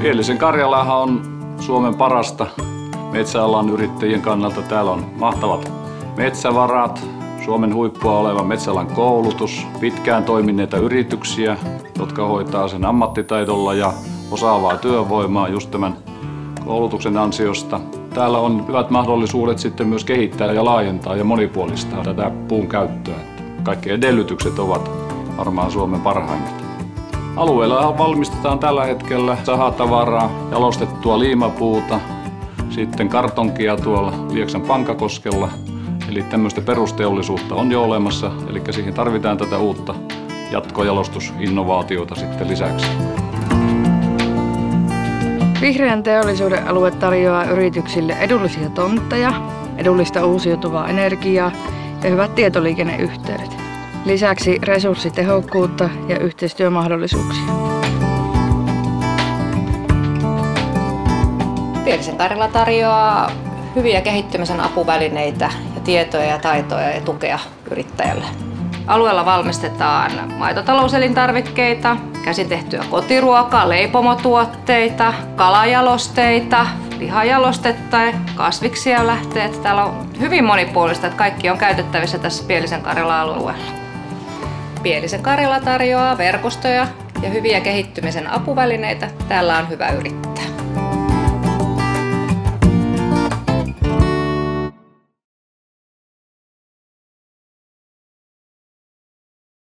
Pielisen Karjalahan on Suomen parasta metsäalan yrittäjien kannalta. Täällä on mahtavat metsävarat, Suomen huippua oleva metsäalan koulutus, pitkään toimineita yrityksiä, jotka hoitaa sen ammattitaidolla ja osaavaa työvoimaa just tämän koulutuksen ansiosta. Täällä on hyvät mahdollisuudet sitten myös kehittää ja laajentaa ja monipuolistaa tätä puun käyttöä. Kaikki edellytykset ovat varmaan Suomen parhaimmat. Alueella valmistetaan tällä hetkellä sahatavaraa, jalostettua liimapuuta, sitten kartonkia tuolla Lieksan Pankakoskella. Eli tämmöistä perusteollisuutta on jo olemassa, eli siihen tarvitaan tätä uutta jatkojalostusinnovaatiota sitten lisäksi. Vihreän teollisuuden alue tarjoaa yrityksille edullisia tontteja, edullista uusiutuvaa energiaa ja hyvät tietoliikenneyhteydet. Lisäksi resurssitehokkuutta ja yhteistyömahdollisuuksia. Pielisen Karjala tarjoaa hyviä kehittymisen apuvälineitä ja tietoja ja taitoja ja tukea yrittäjälle. Alueella valmistetaan maitotalouselintarvikkeita, käsin tehtyä kotiruokaa, leipomotuotteita, kalajalosteita, lihajalostetta, kasviksia lähteet. Täällä on hyvin monipuolista, että kaikki on käytettävissä tässä Pielisen Karjalan alueella. Pielisen Karjala tarjoaa verkostoja ja hyviä kehittymisen apuvälineitä. Täällä on hyvä yrittää.